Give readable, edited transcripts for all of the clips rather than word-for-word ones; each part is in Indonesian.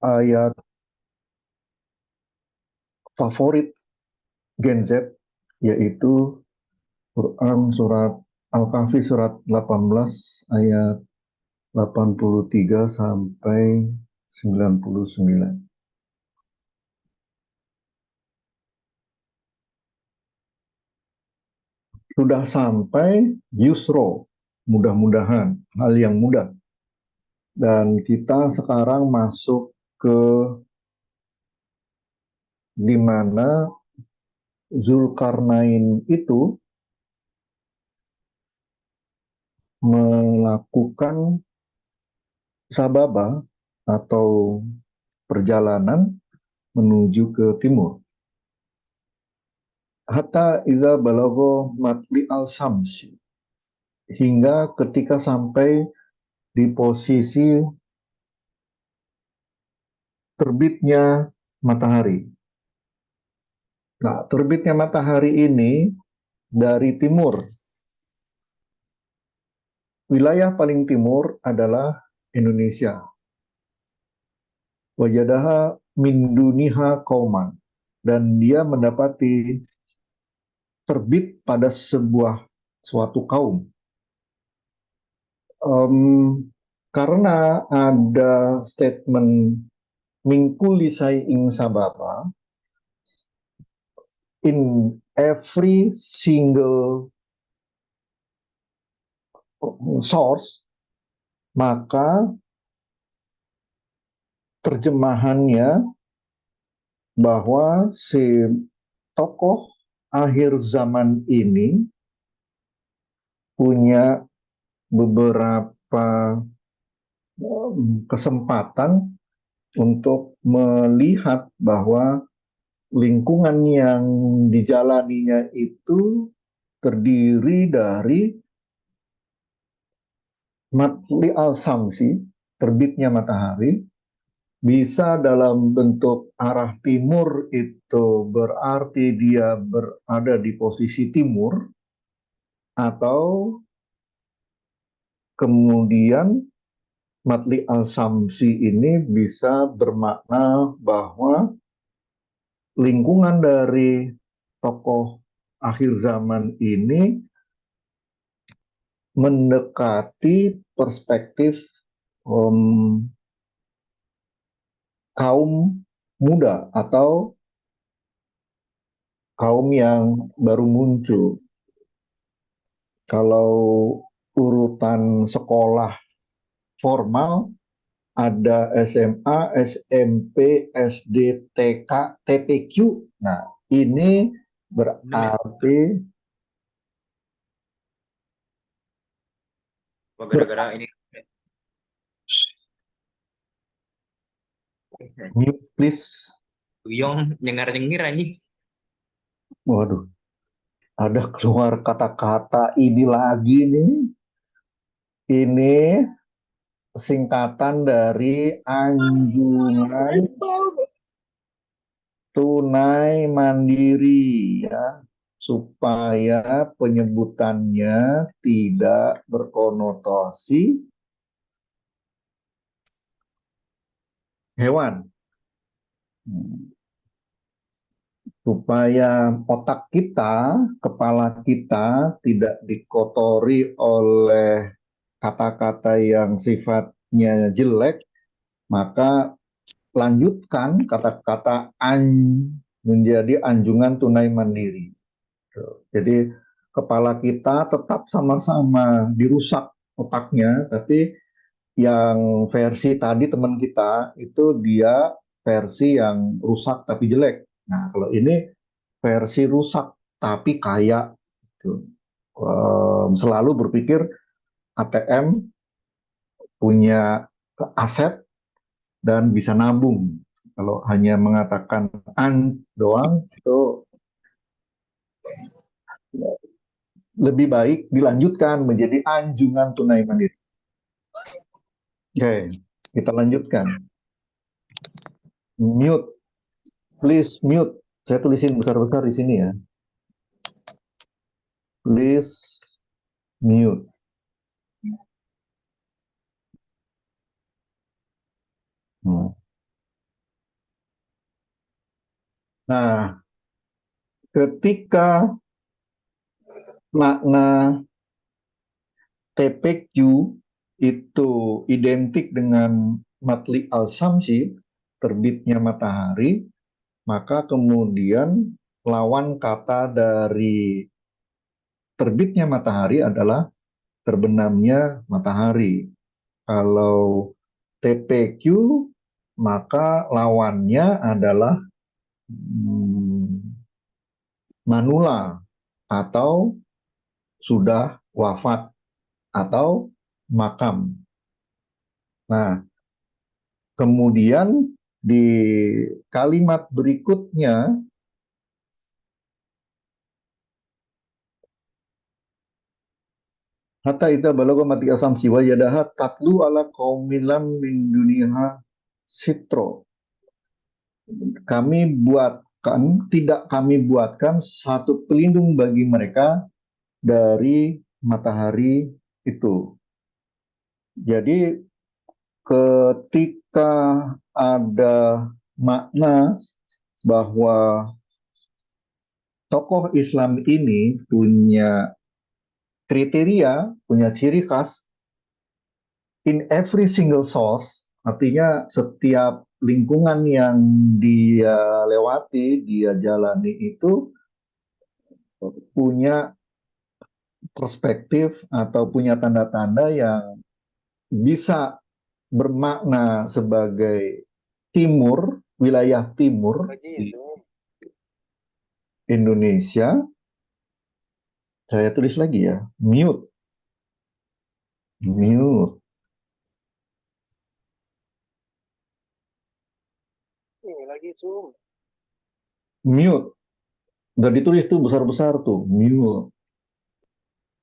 ayat favorit Gen Z, yaitu Quran surat Al-Kahfi surat 18 ayat 83 sampai 99. Sudah sampai yusro, mudah-mudahan, hal yang mudah. Dan kita sekarang masuk ke di mana Zulkarnain itu melakukan sababa atau perjalanan menuju ke timur. Hatta iza balago matli al-samsi, hingga ketika sampai di posisi terbitnya matahari. Nah, terbitnya matahari ini dari timur. Wilayah paling timur adalah Indonesia. Wajadaha min duniha kauman. Dan dia mendapati terbit pada suatu kaum. Karena ada statement mingkuli ing sababa, in every single source, maka terjemahannya bahwa si tokoh akhir zaman ini punya beberapa kesempatan untuk melihat bahwa lingkungan yang dijalaninya itu terdiri dari matli al-samsi, terbitnya matahari, bisa dalam bentuk arah timur, itu berarti dia berada di posisi timur, atau kemudian matli al-samsi ini bisa bermakna bahwa lingkungan dari tokoh akhir zaman ini mendekati perspektif kaum muda atau kaum yang baru muncul. Kalau urutan sekolah formal ada SMA, SMP, SD, TK, TPQ. Nah, ini berarti gara-gara ini mute please. Uyong nyengar-nyengir anjing. Waduh, ada keluar kata-kata ini lagi nih. Ini singkatan dari anjungan tunai mandiri, ya, supaya penyebutannya tidak berkonotasi hewan. Supaya otak kita, kepala kita tidak dikotori oleh kata-kata yang sifatnya jelek, maka lanjutkan kata-kata menjadi anjungan tunai mandiri. Jadi kepala kita tetap sama-sama dirusak otaknya, tapi yang versi tadi teman kita itu dia versi yang rusak tapi jelek. Nah, kalau ini versi rusak tapi kaya. Gitu. Selalu berpikir ATM punya aset dan bisa nabung. Kalau hanya mengatakan an doang itu lebih baik dilanjutkan menjadi anjungan tunai mandiri. Oke, kita lanjutkan. Mute, please mute. Saya tulisin besar-besar di sini ya. Please mute. Hmm. Nah, ketika makna TPQ itu identik dengan matli al-samsi, terbitnya matahari, maka kemudian lawan kata dari terbitnya matahari adalah terbenamnya matahari. Kalau TPQ, maka lawannya adalah manula atau sudah wafat atau makam. Nah, kemudian di kalimat berikutnya, hatta idza balagha mati asamsi wa yadaha tatlu ala qaumilam min duniha sitro. Tidak kami buatkan satu pelindung bagi mereka dari matahari itu. Jadi ketika ada makna bahwa tokoh Islam ini punya kriteria, punya ciri khas in every single source, artinya setiap lingkungan yang dia lewati, dia jalani itu punya perspektif atau punya tanda-tanda yang bisa bermakna sebagai timur, wilayah timur di Indonesia. Saya tulis lagi ya, mute, mute, mute. Udah ditulis tuh besar-besar tuh, mute.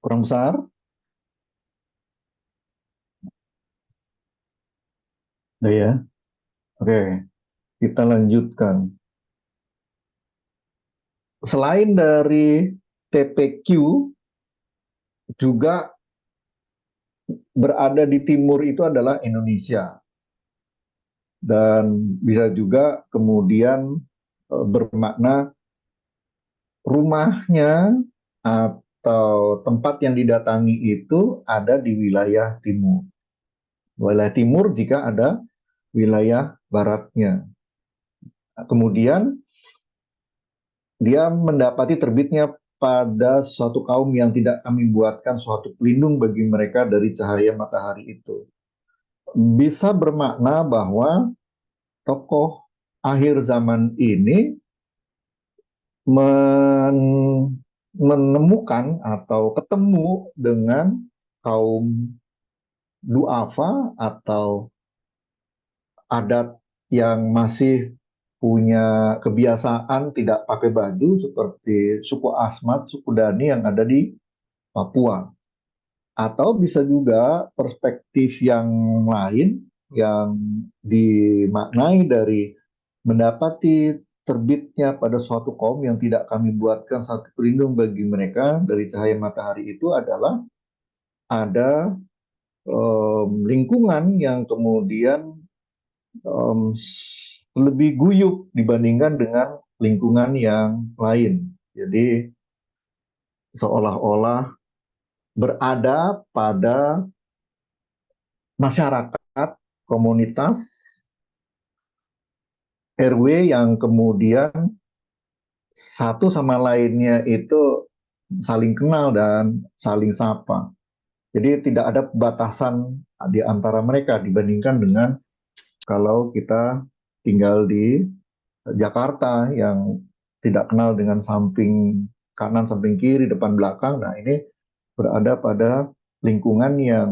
Kurang besar? Udah ya. Oke, kita lanjutkan. Selain dari TPQ, juga berada di timur itu adalah Indonesia. Dan bisa juga kemudian bermakna rumahnya atau tempat yang didatangi itu ada di wilayah timur. Wilayah timur jika ada wilayah baratnya. Kemudian dia mendapati terbitnya pada suatu kaum yang tidak kami buatkan suatu pelindung bagi mereka dari cahaya matahari itu. Bisa bermakna bahwa tokoh akhir zaman ini menemukan atau ketemu dengan kaum duafa atau adat yang masih punya kebiasaan tidak pakai baju seperti suku Asmat, suku Dani yang ada di Papua. Atau bisa juga perspektif yang lain yang dimaknai dari mendapati terbitnya pada suatu kaum yang tidak kami buatkan satu pelindung bagi mereka dari cahaya matahari itu adalah ada lingkungan yang kemudian um, lebih guyup dibandingkan dengan lingkungan yang lain. Jadi seolah-olah berada pada masyarakat, komunitas, RW yang kemudian satu sama lainnya itu saling kenal dan saling sapa. Jadi tidak ada batasan di antara mereka dibandingkan dengan kalau kita tinggal di Jakarta yang tidak kenal dengan samping kanan, samping kiri, depan belakang. Nah, ini berada pada lingkungan yang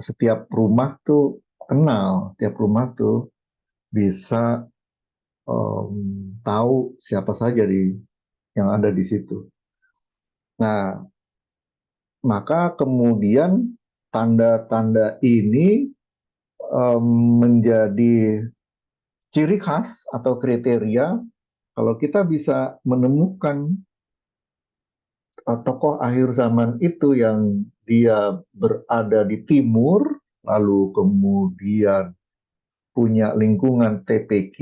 setiap rumah tuh kenal, setiap rumah tuh bisa tahu siapa saja yang ada di situ. Nah, maka kemudian tanda-tanda ini menjadi ciri khas atau kriteria kalau kita bisa menemukan tokoh akhir zaman itu yang dia berada di timur, lalu kemudian punya lingkungan TPQ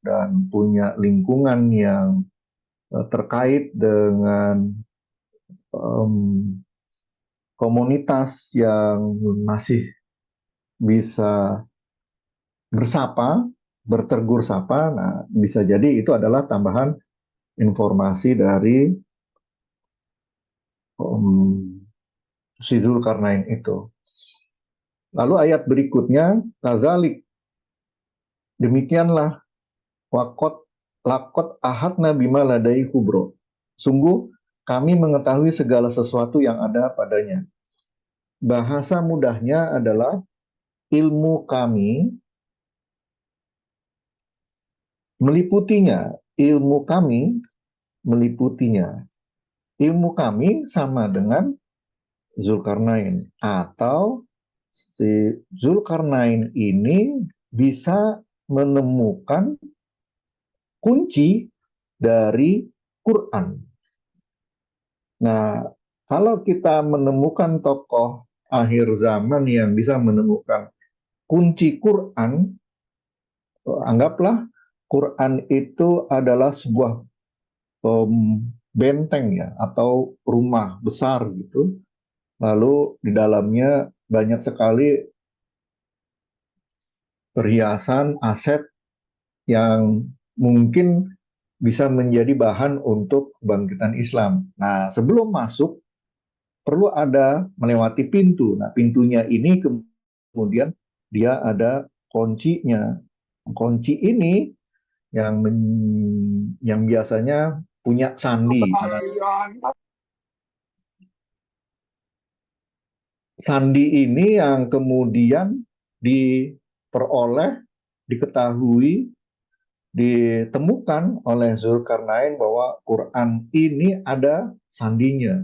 dan punya lingkungan yang terkait dengan em, komunitas yang masih bisa bersapa, bertegur sapa. Nah, bisa jadi itu adalah tambahan informasi dari um, si Zulkarnain itu. Lalu ayat berikutnya, kadzalik, demikianlah wakot lakot ahadna bima ladai kubro. Sungguh kami mengetahui segala sesuatu yang ada padanya. Bahasa mudahnya adalah ilmu kami meliputinya. Ilmu kami meliputinya. Ilmu kami sama dengan Zulkarnain. Atau si Zulkarnain ini bisa menemukan kunci dari Quran. Nah, kalau kita menemukan tokoh akhir zaman yang bisa menemukan kunci Quran, anggaplah Quran itu adalah sebuah benteng ya, atau rumah besar gitu. Lalu di dalamnya banyak sekali perhiasan, aset yang mungkin bisa menjadi bahan untuk kebangkitan Islam. Nah, sebelum masuk perlu ada melewati pintu. Nah, pintunya ini kemudian dia ada kuncinya. Kunci ini yang biasanya punya sandi. Nah, sandi ini yang kemudian diperoleh, diketahui, ditemukan oleh Zulkarnain bahwa Quran ini ada sandinya.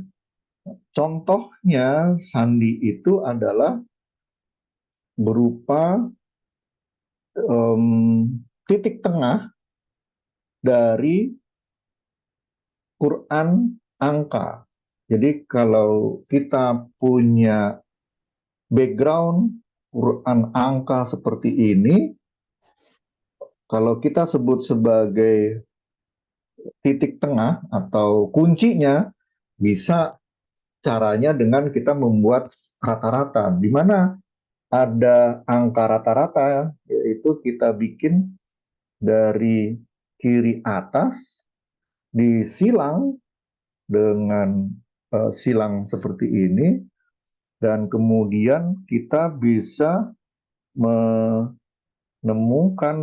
Contohnya sandi itu adalah berupa titik tengah dari Quran angka. Jadi kalau kita punya background Quran angka seperti ini, kalau kita sebut sebagai titik tengah atau kuncinya, bisa caranya dengan kita membuat rata-rata, di mana ada angka rata-rata, yaitu kita bikin dari kiri atas disilang dengan silang seperti ini, dan kemudian kita bisa menemukan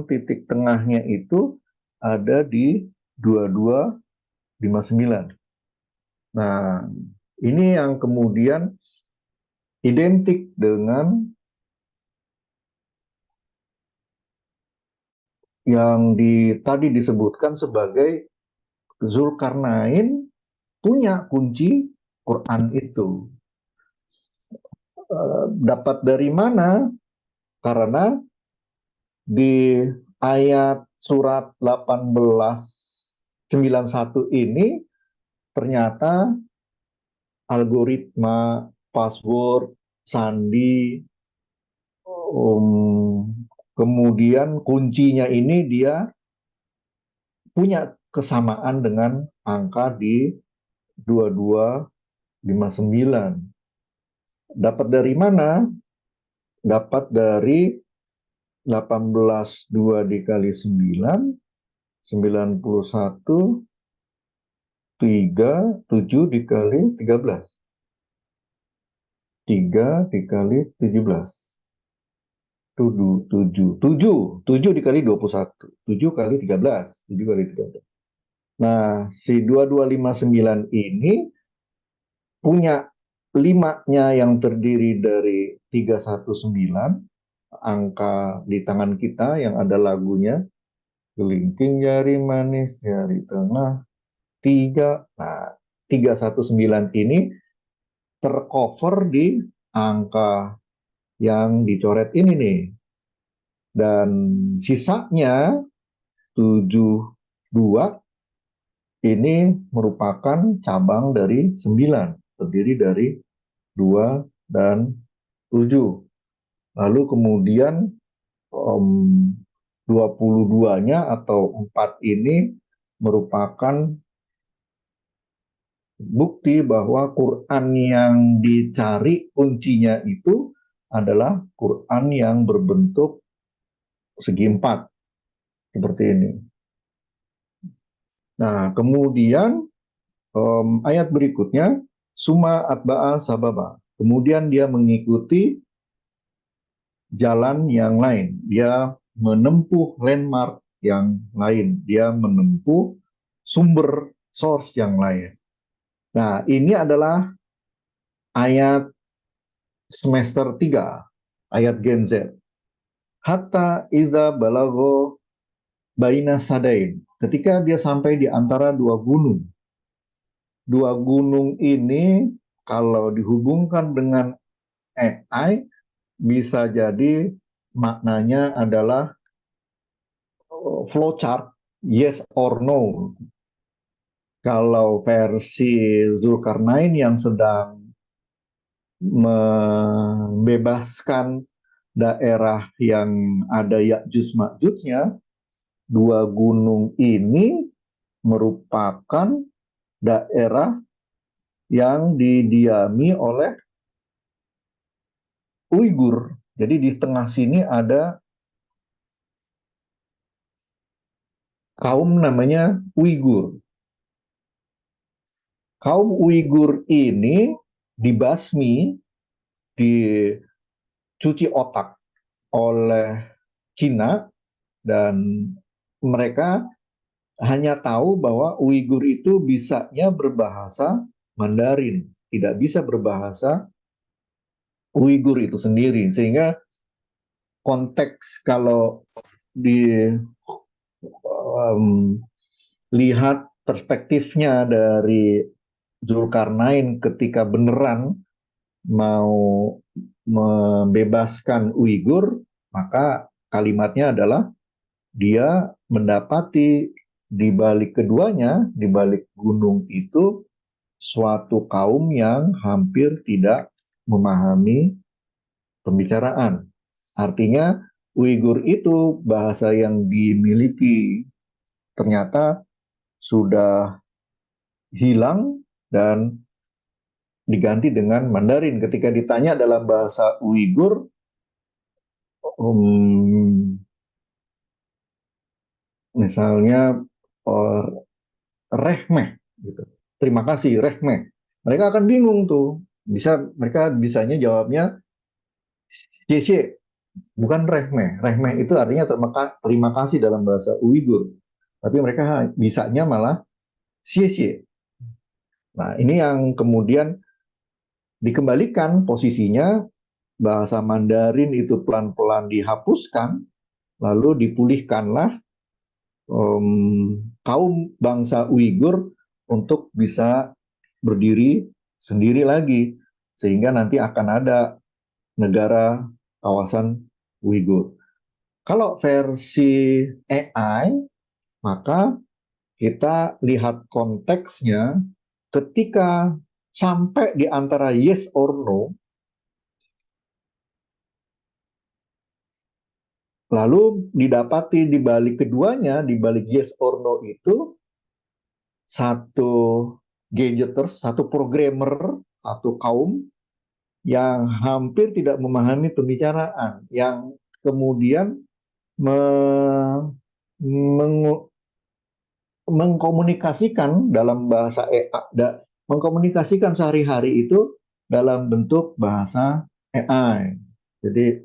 titik tengahnya itu ada di 2259. Nah, ini yang kemudian identik dengan yang tadi disebutkan sebagai Zulkarnain punya kunci Quran itu. Dapat dari mana? Karena di ayat surat 1891 ini ternyata algoritma, password, sandi, kemudian kuncinya ini dia punya kesamaan dengan angka di 2259. Dapat dari mana? Dapat dari 18 2 dikali 9, 91, 3, 7 dikali 13. 3 dikali 17. 7, 7, 7, 7 dikali 21. 7 kali 13. 7 kali 13. Nah, si 2259 ini punya limanya yang terdiri dari 319, angka di tangan kita yang ada lagunya, kelingking jari manis, jari tengah, 3. Nah, 319 ini tercover di angka yang dicoret ini nih. Dan sisanya 72 ini merupakan cabang dari 9, terdiri dari 2 dan 7. Lalu kemudian 22-nya atau 4 ini merupakan bukti bahwa Quran yang dicari kuncinya itu adalah Quran yang berbentuk segi empat seperti ini. Nah, kemudian ayat berikutnya, summa atba'a sababa. Kemudian dia mengikuti jalan yang lain. Dia menempuh landmark yang lain. Dia menempuh sumber source yang lain. Nah, ini adalah ayat semester 3, ayat Gen Z. Hatta idza balago baina sadain. Ketika dia sampai di antara dua gunung. Dua gunung ini kalau dihubungkan dengan AI bisa jadi maknanya adalah flowchart yes or no. Kalau versi Zulkarnain yang sedang membebaskan daerah yang ada Ya'juj Ma'jujnya, dua gunung ini merupakan daerah yang didiami oleh Uighur. Jadi di tengah sini ada kaum namanya Uighur. Kaum Uighur ini dibasmi, dicuci otak oleh Cina, dan mereka hanya tahu bahwa Uighur itu bisanya berbahasa Mandarin, tidak bisa berbahasa Uighur itu sendiri. Sehingga konteks kalau dilihat perspektifnya dari Zulkarnain ketika beneran mau membebaskan Uighur, maka kalimatnya adalah dia mendapati di balik keduanya, di balik gunung itu, suatu kaum yang hampir tidak memahami pembicaraan. Artinya Uighur itu bahasa yang dimiliki ternyata sudah hilang dan diganti dengan Mandarin. Ketika ditanya dalam bahasa Uighur, misalnya uh, rehmeh, gitu. Terima kasih, rehmeh. Mereka akan bingung tuh. Mereka bisanya jawabnya CC, bukan rehmeh. Rehmeh itu artinya terima kasih dalam bahasa Uighur. Tapi mereka bisanya malah CC. Nah, ini yang kemudian dikembalikan posisinya, bahasa Mandarin itu pelan-pelan dihapuskan, lalu dipulihkanlah kaum bangsa Uighur untuk bisa berdiri sendiri lagi, sehingga nanti akan ada negara kawasan Uighur. Kalau versi AI, maka kita lihat konteksnya ketika sampai di antara yes or no, lalu didapati di balik keduanya, di balik yes or no itu, satu gadgeters, satu programmer, satu kaum yang hampir tidak memahami pembicaraan, yang kemudian me, meng, mengkomunikasikan dalam bahasa mengkomunikasikan sehari-hari itu dalam bentuk bahasa AI. Jadi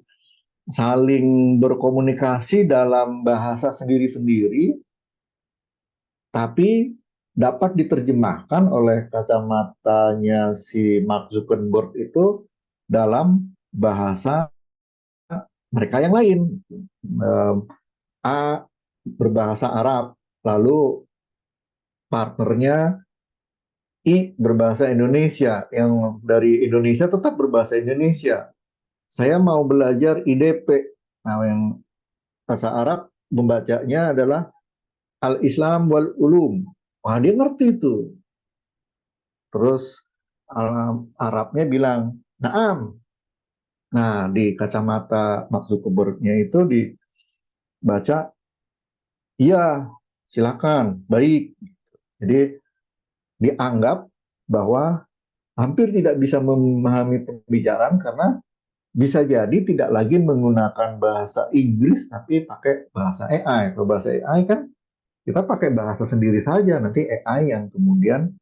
saling berkomunikasi dalam bahasa sendiri-sendiri, tapi dapat diterjemahkan oleh kacamatanya si Mark Zuckerberg itu dalam bahasa mereka yang lain. A berbahasa Arab, lalu partnernya I berbahasa Indonesia, yang dari Indonesia tetap berbahasa Indonesia. Saya mau belajar IDP. Nah, yang bahasa Arab membacanya adalah Al-Islam wal Ulum. Wah, dia ngerti tuh. Terus Arabnya bilang, Naam. Nah, di kacamata Mark Zuckerberg-nya itu baca, iya, silakan, baik. Jadi dianggap bahwa hampir tidak bisa memahami pembicaraan karena bisa jadi tidak lagi menggunakan bahasa Inggris tapi pakai bahasa AI. Kalau bahasa AI kan kita pakai bahasa sendiri saja, nanti AI yang kemudian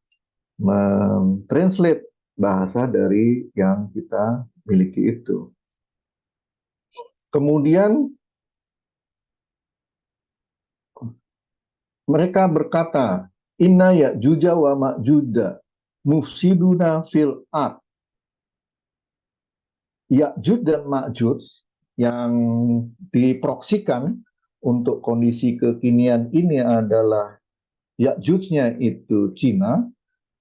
mentranslate bahasa dari yang kita miliki itu. Kemudian mereka berkata, Inna Ya'juja wa Ma'juda mufsiduna fil ard. Ya'juj dan Ma'juj yang diproksikan untuk kondisi kekinian ini adalah Ya'jujnya itu Cina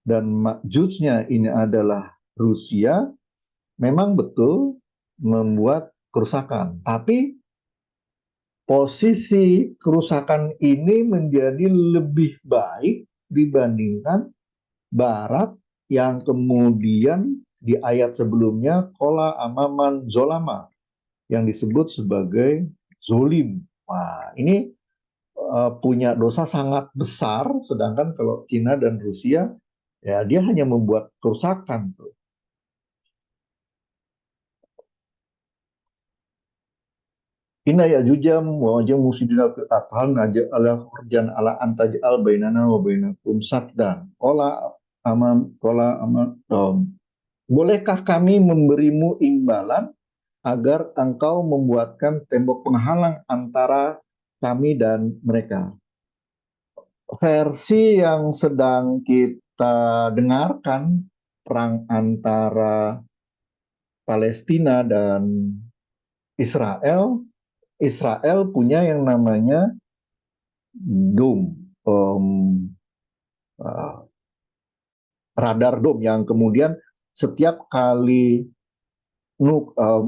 dan Ma'jujnya ini adalah Rusia, memang betul membuat kerusakan. Tapi posisi kerusakan ini menjadi lebih baik dibandingkan Barat yang kemudian di ayat sebelumnya kola amaman zolama yang disebut sebagai zolim. Wah, ini punya dosa sangat besar, sedangkan kalau Cina dan Rusia ya dia hanya membuat kerusakan tuh. Inna ya jujam wajah musidina fil athal naja ala khurjan ala antaj al bainana wa bainakum saddan. Kola amam bolehkah kami memberimu imbalan agar engkau membuatkan tembok penghalang antara kami dan mereka. Versi yang sedang kita dengarkan, perang antara Palestina dan Israel, Israel punya yang namanya dome, uh, radar dome yang kemudian setiap kali uh,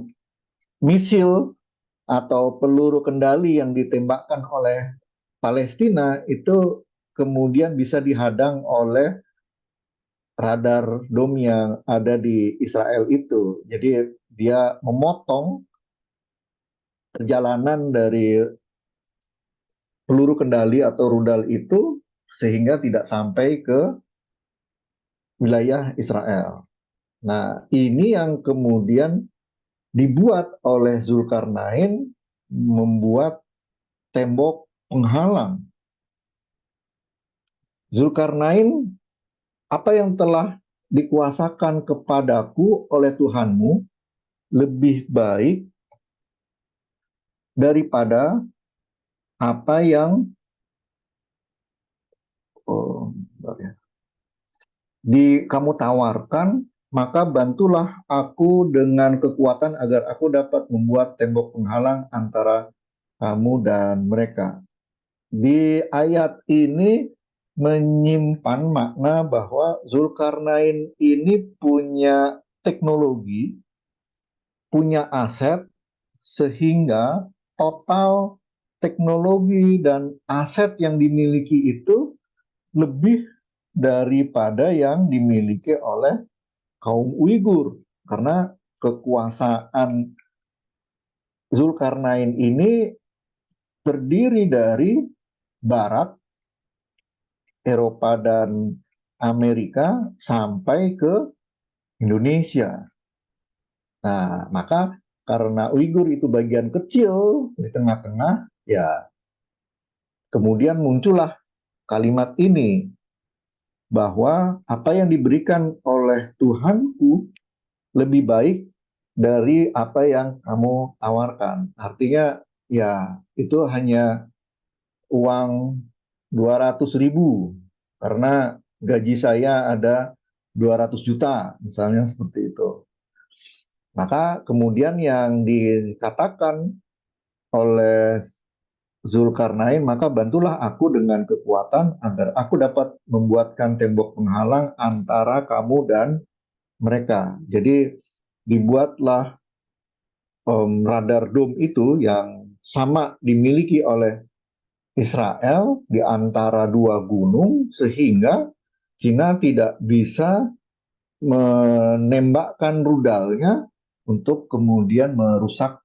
misil atau peluru kendali yang ditembakkan oleh Palestina itu kemudian bisa dihadang oleh radar dom yang ada di Israel itu. Jadi dia memotong perjalanan dari peluru kendali atau rudal itu sehingga tidak sampai ke wilayah Israel. Nah, ini yang kemudian dibuat oleh Zulkarnain membuat tembok penghalang. Zulkarnain, apa yang telah dikuasakan kepadaku oleh Tuhanmu lebih baik daripada apa yang oh, kamu tawarkan, maka bantulah aku dengan kekuatan agar aku dapat membuat tembok penghalang antara kamu dan mereka. Di ayat ini menyimpan makna bahwa Zulkarnain ini punya teknologi, punya aset, sehingga total teknologi dan aset yang dimiliki itu lebih daripada yang dimiliki oleh kaum Uighur. Karena kekuasaan Zulkarnain ini terdiri dari Barat, Eropa, dan Amerika sampai ke Indonesia. Nah, maka karena Uighur itu bagian kecil di tengah-tengah, ya kemudian muncullah kalimat ini bahwa apa yang diberikan oleh Tuhanku lebih baik dari apa yang kamu tawarkan. Artinya ya itu hanya uang 200.000 karena gaji saya ada 200 juta misalnya seperti itu. Maka kemudian yang dikatakan oleh Zulkarnain, maka bantulah aku dengan kekuatan agar aku dapat membuatkan tembok penghalang antara kamu dan mereka. Jadi dibuatlah radar dome itu yang sama dimiliki oleh Israel di antara dua gunung sehingga Cina tidak bisa menembakkan rudalnya untuk kemudian merusak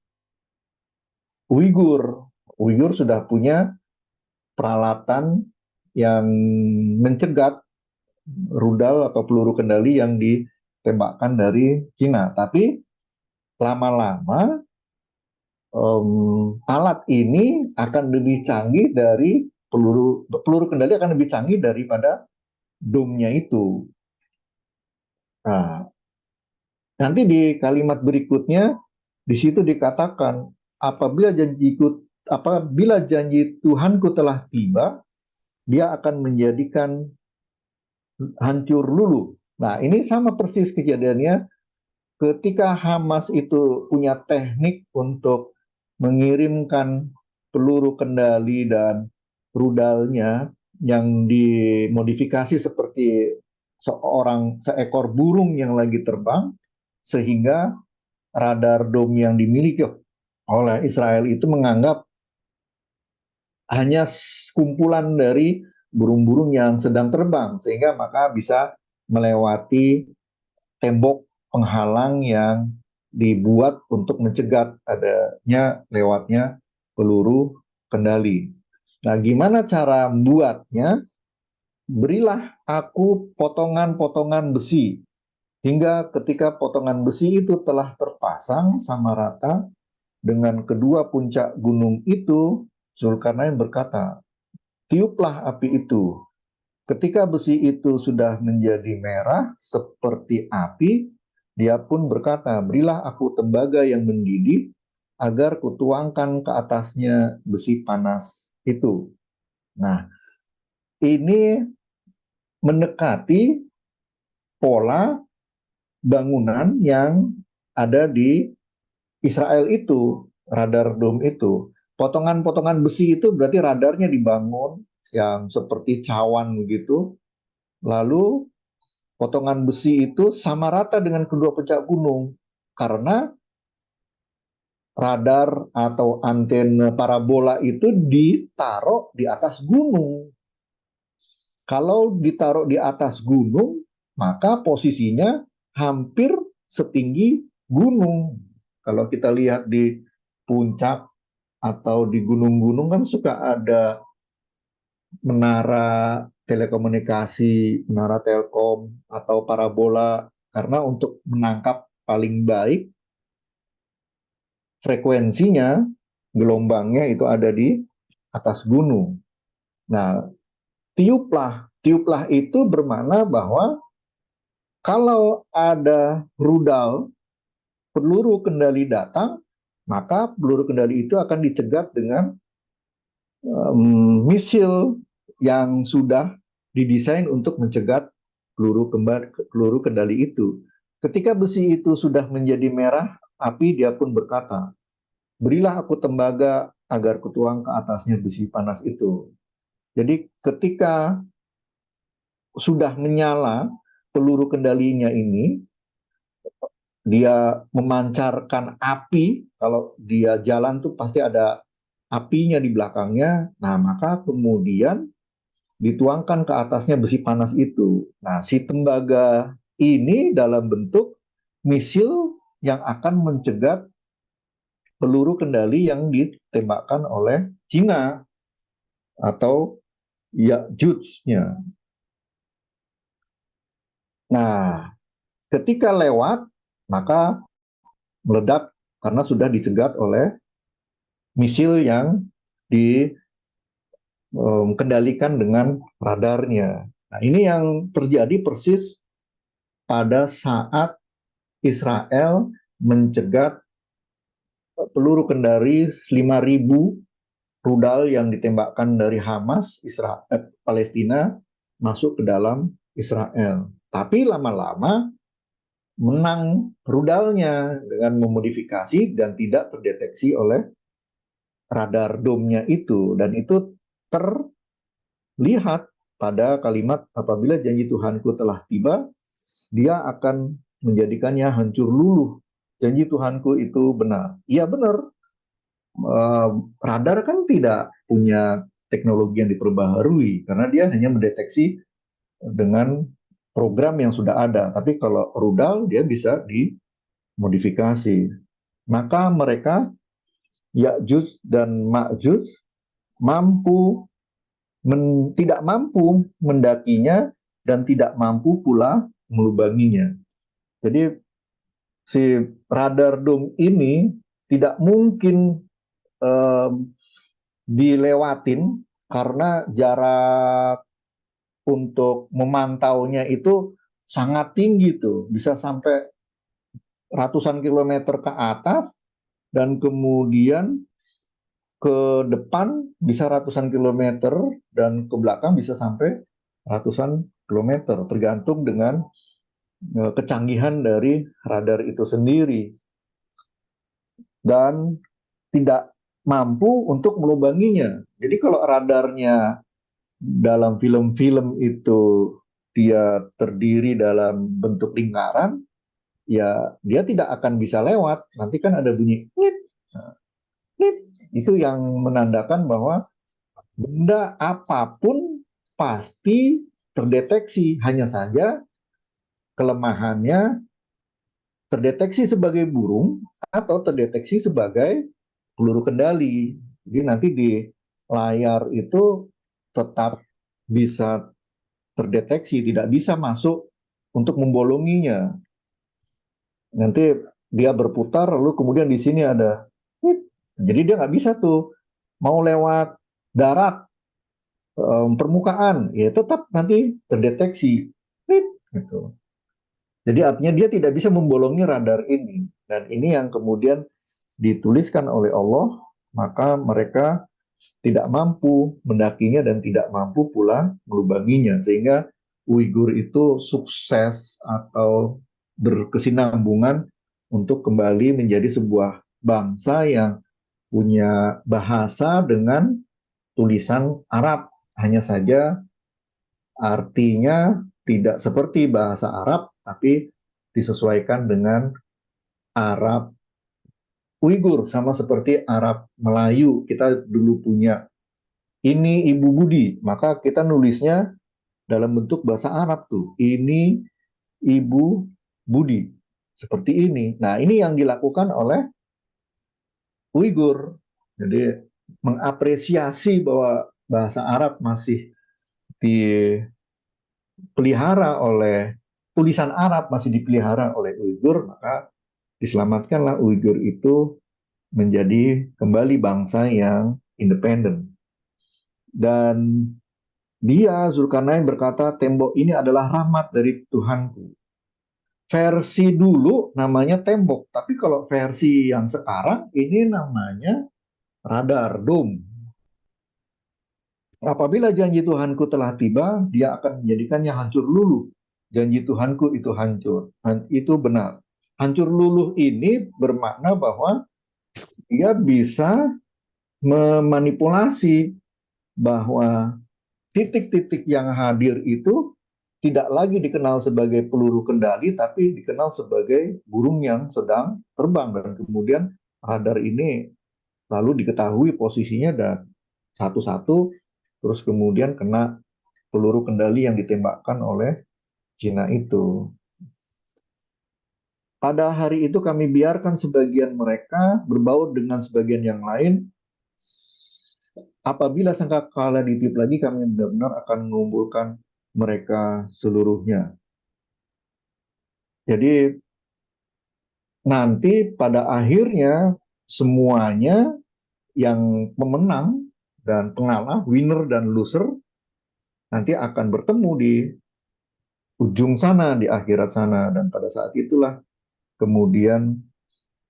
Uighur. Uyghur sudah punya peralatan yang mencegat rudal atau peluru kendali yang ditembakkan dari Cina. Tapi lama-lama alat ini akan lebih canggih dari peluru kendali akan lebih canggih daripada domnya itu. Nah, nanti di kalimat berikutnya di situ dikatakan apabila janji Tuhanku telah tiba, dia akan menjadikan hancur lulu. Nah, ini sama persis kejadiannya ketika Hamas itu punya teknik untuk mengirimkan peluru kendali dan rudalnya yang dimodifikasi seperti seekor burung yang lagi terbang, sehingga radar dom yang dimiliki oleh Israel itu menganggap hanya kumpulan dari burung-burung yang sedang terbang, sehingga maka bisa melewati tembok penghalang yang dibuat untuk mencegah adanya lewatnya peluru kendali. Nah, gimana cara membuatnya? Berilah aku potongan-potongan besi, hingga ketika potongan besi itu telah terpasang sama rata dengan kedua puncak gunung itu, Zulkarnain berkata, tiuplah api itu. Ketika besi itu sudah menjadi merah seperti api, dia pun berkata, berilah aku tembaga yang mendidih, agar kutuangkan ke atasnya besi panas itu. Nah, ini mendekati pola bangunan yang ada di Israel itu, radar dome itu. Potongan-potongan besi itu berarti radarnya dibangun yang seperti cawan begitu. Lalu potongan besi itu sama rata dengan kedua puncak gunung. Karena radar atau antena parabola itu ditaruh di atas gunung. Kalau ditaruh di atas gunung, maka posisinya hampir setinggi gunung. Kalau kita lihat di puncak atau di gunung-gunung kan suka ada menara telekomunikasi, menara telkom atau parabola, karena untuk menangkap paling baik frekuensinya, gelombangnya itu ada di atas gunung. Nah, tiuplah itu bermakna bahwa kalau ada rudal peluru kendali datang, maka peluru kendali itu akan dicegat dengan misil yang sudah didesain untuk mencegat peluru kendali itu. Ketika besi itu sudah menjadi merah, api, dia pun berkata, berilah aku tembaga agar kutuang ke atasnya besi panas itu. Jadi ketika sudah menyala peluru kendalinya ini, dia memancarkan api, kalau dia jalan tuh pasti ada apinya di belakangnya. Nah, maka kemudian dituangkan ke atasnya besi panas itu. Nah, si tembaga ini dalam bentuk misil yang akan mencegat peluru kendali yang ditembakkan oleh Cina atau Ya'juj-nya. Nah, ketika lewat, maka meledak karena sudah dicegat oleh misil yang dikendalikan dengan radarnya. Nah, ini yang terjadi persis pada saat Israel mencegat peluru kendali 5.000 rudal yang ditembakkan dari Hamas, Palestina, masuk ke dalam Israel. Tapi lama-lama menang rudalnya dengan memodifikasi dan tidak terdeteksi oleh radar domnya itu. Dan itu terlihat pada kalimat apabila janji Tuhanku telah tiba, dia akan menjadikannya hancur luluh. Janji Tuhanku itu benar. Iya benar, radar kan tidak punya teknologi yang diperbaharui karena dia hanya mendeteksi dengan program yang sudah ada. Tapi kalau rudal dia bisa dimodifikasi. Maka mereka Ya'juj dan Ma'juj tidak mampu mendakinya dan tidak mampu pula melubanginya. Jadi si radar dome ini tidak mungkin dilewatin karena jarak untuk memantaunya itu sangat tinggi tuh, bisa sampai ratusan kilometer ke atas dan kemudian ke depan bisa ratusan kilometer dan ke belakang bisa sampai ratusan kilometer, tergantung dengan kecanggihan dari radar itu sendiri, dan tidak mampu untuk melubanginya. Jadi kalau radarnya dalam film-film itu dia terdiri dalam bentuk lingkaran, ya dia tidak akan bisa lewat. Nanti kan ada bunyi nit, nit. Itu yang menandakan bahwa benda apapun pasti terdeteksi. Hanya saja kelemahannya terdeteksi sebagai burung atau terdeteksi sebagai peluru kendali. Jadi nanti di layar itu tetap bisa terdeteksi, tidak bisa masuk untuk membolonginya. Nanti dia berputar, lalu kemudian di sini ada, jadi dia nggak bisa tuh mau lewat darat, permukaan, ya tetap nanti terdeteksi, gitu. Jadi artinya dia tidak bisa membolongi radar ini, dan ini yang kemudian dituliskan oleh Allah, maka mereka tidak mampu mendakinya dan tidak mampu pula melubanginya, sehingga Uighur itu sukses atau berkesinambungan untuk kembali menjadi sebuah bangsa yang punya bahasa dengan tulisan Arab. Hanya saja artinya tidak seperti bahasa Arab, tapi disesuaikan dengan Arab Uighur, sama seperti Arab Melayu. Kita dulu punya ini Ibu Budi, maka kita nulisnya dalam bentuk bahasa Arab tuh. Ini Ibu Budi. Seperti ini. Nah, ini yang dilakukan oleh Uighur. Jadi mengapresiasi bahwa bahasa Arab masih dipelihara oleh tulisan Arab masih dipelihara oleh Uighur, maka diselamatkanlah Uighur itu menjadi kembali bangsa yang independen. Dan dia, Zulkarnain, berkata, tembok ini adalah rahmat dari Tuhanku. Versi dulu namanya tembok, tapi kalau versi yang sekarang ini namanya radar dome. Apabila janji Tuhanku telah tiba, dia akan menjadikannya hancur luluh. Janji Tuhanku itu hancur. Itu benar. Hancur luluh ini bermakna bahwa dia bisa memanipulasi bahwa titik-titik yang hadir itu tidak lagi dikenal sebagai peluru kendali, tapi dikenal sebagai burung yang sedang terbang. Dan kemudian radar ini lalu diketahui posisinya dan satu-satu, terus kemudian kena peluru kendali yang ditembakkan oleh Cina itu. Pada hari itu kami biarkan sebagian mereka berbaur dengan sebagian yang lain. Apabila sangkakala ditip lagi, kami benar-benar akan mengumpulkan mereka seluruhnya. Jadi nanti pada akhirnya semuanya yang pemenang dan pengalah, winner dan loser, nanti akan bertemu di ujung sana, di akhirat sana. Dan pada saat itulah kemudian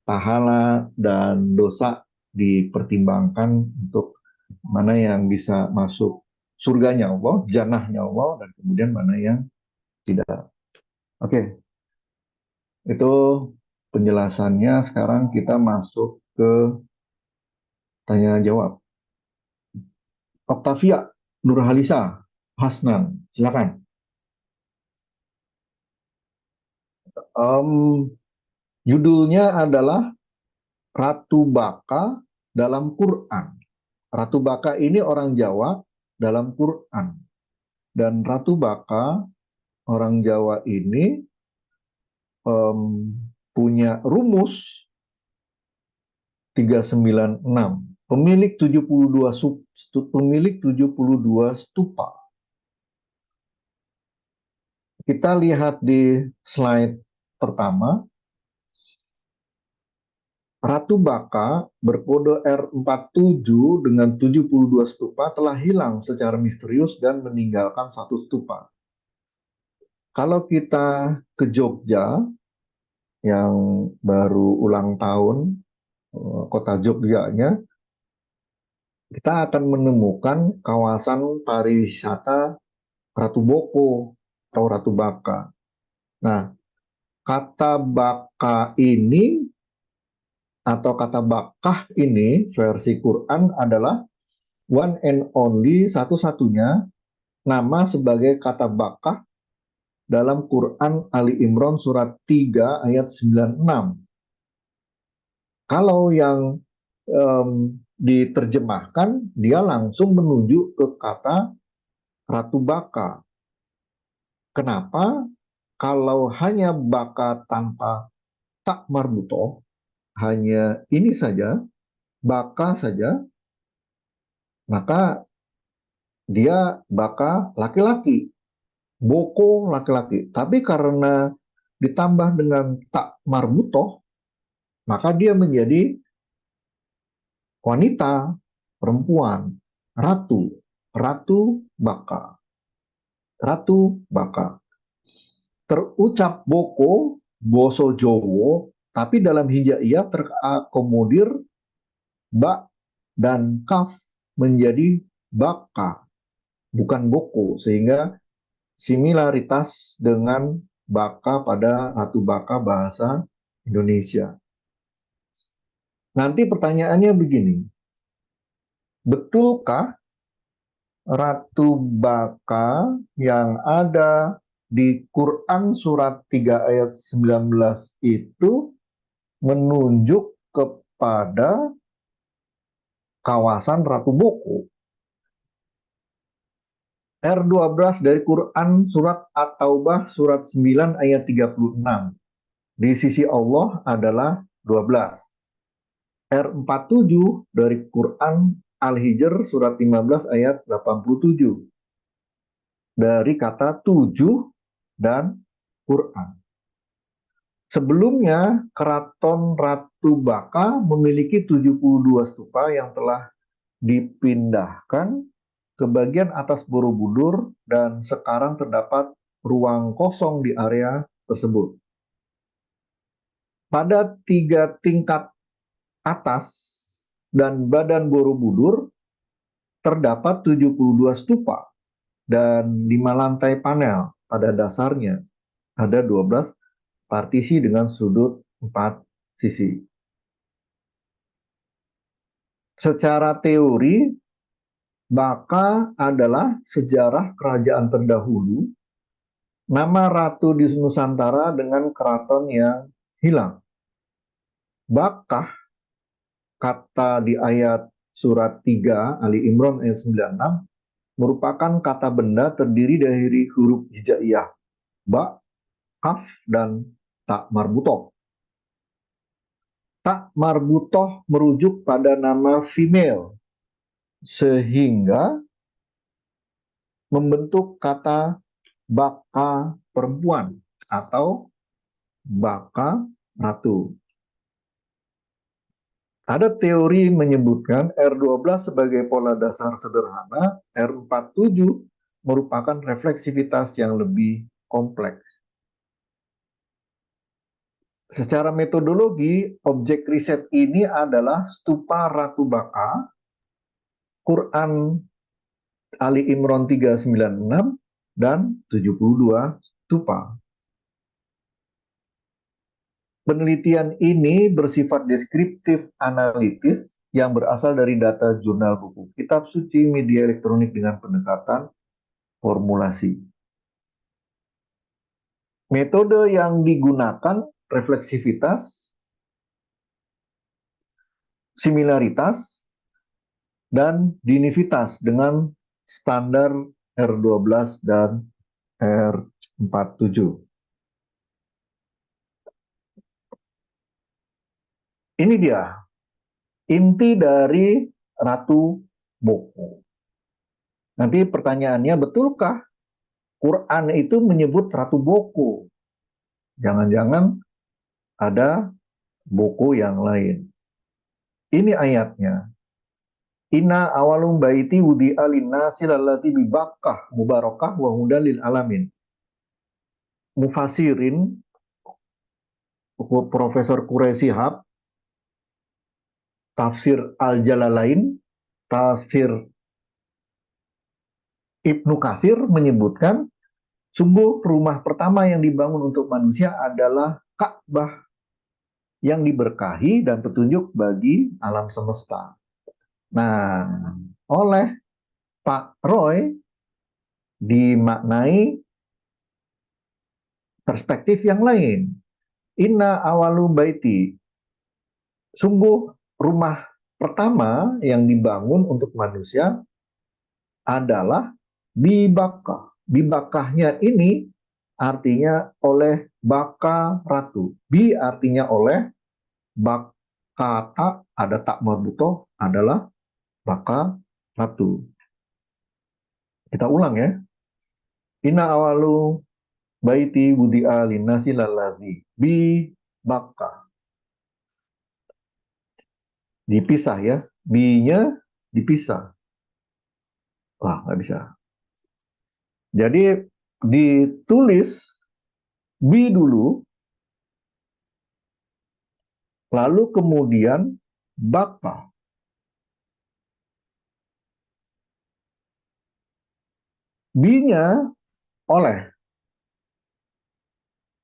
pahala dan dosa dipertimbangkan untuk mana yang bisa masuk surganya Allah, jannahnya Allah, dan kemudian mana yang tidak. Oke, itu penjelasannya. Sekarang kita masuk ke tanya jawab. Octavia Nurhalisa Hasnan, silakan. Judulnya adalah Ratu Baka dalam Quran. Ratu Baka ini orang Jawa dalam Quran. Dan Ratu Baka orang Jawa ini punya rumus 396. Pemilik 72 stupa. Kita lihat di slide pertama, Ratu Baka berkode R47 dengan 72 stupa telah hilang secara misterius dan meninggalkan satu stupa. Kalau kita ke Jogja, yang baru ulang tahun, kota Jogjanya, kita akan menemukan kawasan pariwisata Ratu Boko atau Ratu Baka. Nah, kata Baka ini atau kata Bakah ini versi Quran adalah one and only, satu-satunya nama sebagai kata Bakah dalam Quran Ali Imran surat 3 ayat 96. Kalau yang diterjemahkan, dia langsung menuju ke kata Ratu Baka. Kenapa? Kalau hanya Baka tanpa tak marbutoh, hanya ini saja, Baka saja, maka dia Baka laki-laki, Boko laki-laki. Tapi karena ditambah dengan tak marbutoh, maka dia menjadi wanita, perempuan, ratu, Ratu Baka, Ratu Baka. Terucap Boko, Boso Jowo, tapi dalam hijaiyah terakomodir Ba dan Kaf menjadi Baka, bukan Boko, sehingga similaritas dengan Baka pada Ratu Baka bahasa Indonesia. Nanti pertanyaannya begini, betulkah Ratu Baka yang ada di Quran surat 3 ayat 19 itu menunjuk kepada kawasan Ratu Boko? R12 dari Quran surat At-Taubah surat 9 ayat 36. Di sisi Allah adalah 12. R47 dari Quran Al-Hijr surat 15 ayat 87. Dari kata 7 dan Quran. Sebelumnya, Keraton Ratu Baka memiliki 72 stupa yang telah dipindahkan ke bagian atas Borobudur dan sekarang terdapat ruang kosong di area tersebut. Pada 3 tingkat atas dan badan Borobudur terdapat 72 stupa dan 5 lantai panel. Pada dasarnya ada 12 partisi dengan sudut 4 sisi. Secara teori, Baka adalah sejarah kerajaan terdahulu, nama ratu di Nusantara dengan keraton yang hilang. Bakah, kata di ayat surat 3 Ali Imran ayat 96, merupakan kata benda terdiri dari huruf hijaiyah, ba, kaf, dan tak marbutoh. Tak marbutoh merujuk pada nama female, sehingga membentuk kata baka perempuan atau baka ratu. Ada teori menyebutkan R12 sebagai pola dasar sederhana, R47 merupakan refleksivitas yang lebih kompleks. Secara metodologi, objek riset ini adalah stupa Ratu Baka, Quran Ali Imran 396, dan 72 stupa. Penelitian ini bersifat deskriptif analitis yang berasal dari data jurnal buku, kitab suci, media elektronik dengan pendekatan formulasi. Metode yang digunakan refleksivitas, similaritas, dan dinivitas dengan standar R12 dan R47. Ini dia inti dari Ratu Boko. Nanti pertanyaannya, betulkah Quran itu menyebut Ratu Boko? Jangan-jangan ada Boko yang lain. Ini ayatnya. Inna awalum baiti wudi'a linnasi lallati bibakkah mubarakah wa hudan lil alamin. Mufasirin Profesor Quraisy Shihab, tafsir Al-Jalalain, tafsir Ibnu Katsir menyebutkan sungguh rumah pertama yang dibangun untuk manusia adalah Ka'bah yang diberkahi dan petunjuk bagi alam semesta. Nah, oleh Pak Roy dimaknai perspektif yang lain. Inna awalu baiti, sungguh rumah pertama yang dibangun untuk manusia adalah bibakah. Bibakahnya ini artinya oleh baka ratu. Bi artinya oleh, kata ada tak marbutoh adalah baka ratu. Kita ulang ya. Inna awalu baiti budi'a linnasi lalazi bi baka. Dipisah ya. Bi-nya dipisah. Wah, nggak bisa. Jadi ditulis bi dulu, lalu kemudian baka. Bi-nya oleh.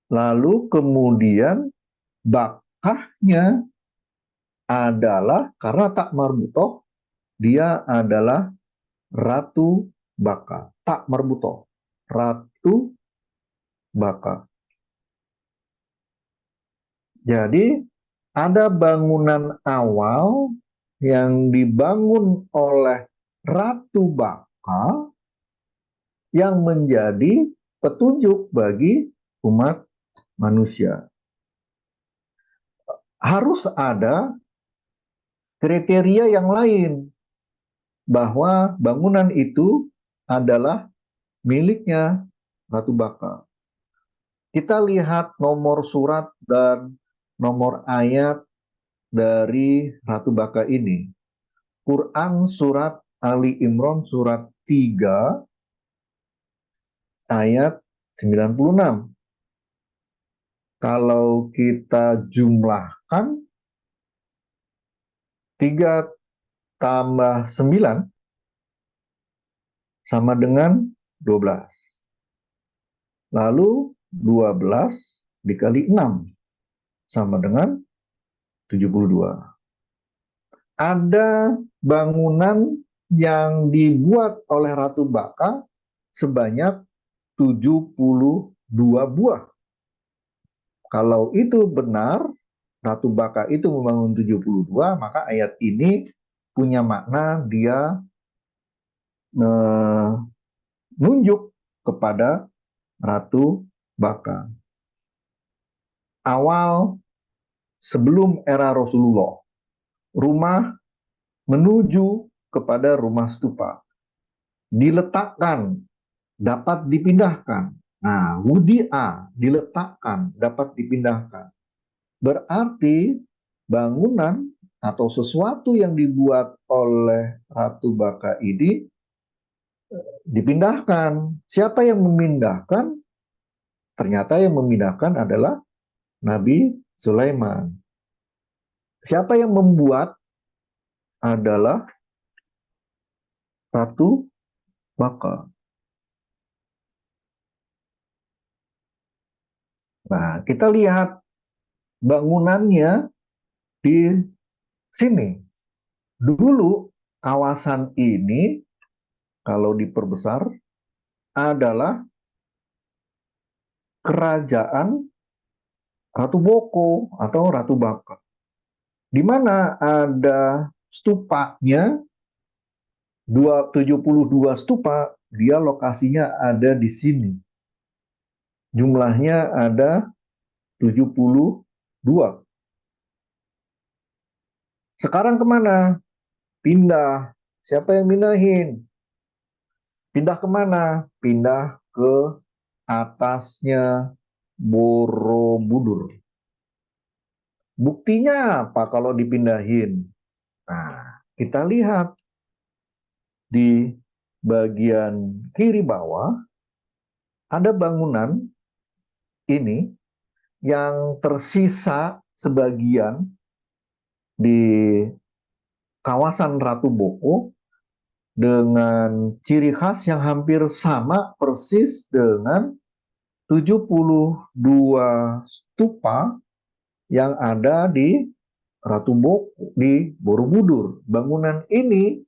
Lalu kemudian bakahnya adalah, karena tak marbutoh, dia adalah Ratu Baka. Tak marbutoh. Ratu Baka. Jadi ada bangunan awal yang dibangun oleh Ratu Baka yang menjadi petunjuk bagi umat manusia. Harus ada kriteria yang lain bahwa bangunan itu adalah miliknya Ratu Baka. Kita lihat nomor surat dan nomor ayat dari Ratu Baka ini. Quran surat Ali Imran surat 3 ayat 96. Kalau kita jumlahkan 3 tambah 9 sama dengan 12. Lalu 12 dikali 6 sama dengan 72. Ada bangunan yang dibuat oleh Ratu Baka sebanyak 72 buah. Kalau itu benar, Ratu Baka itu membangun 72, maka ayat ini punya makna dia menunjuk kepada Ratu Baka. Awal sebelum era Rasulullah, rumah menuju kepada rumah stupa diletakkan, dapat dipindahkan. Nah, wudi'a, diletakkan, dapat dipindahkan. Berarti bangunan atau sesuatu yang dibuat oleh Ratu Baka ini dipindahkan. Siapa yang memindahkan? Ternyata yang memindahkan adalah Nabi Sulaiman. Siapa yang membuat? Adalah Ratu Baka. Nah, kita lihat bangunannya di sini. Dulu kawasan ini kalau diperbesar adalah kerajaan Ratu Boko atau Ratu Baka. Di mana ada stupanya 72 stupa, dia lokasinya ada di sini. Jumlahnya ada 72. Sekarang kemana? Pindah. Siapa yang mindahin? Pindah kemana? Pindah ke atasnya Borobudur. Buktinya apa kalau dipindahin? Nah, kita lihat di bagian kiri bawah ada bangunan ini yang tersisa sebagian di kawasan Ratu Boko dengan ciri khas yang hampir sama persis dengan 72 stupa yang ada di Ratu Boko di Borobudur. Bangunan ini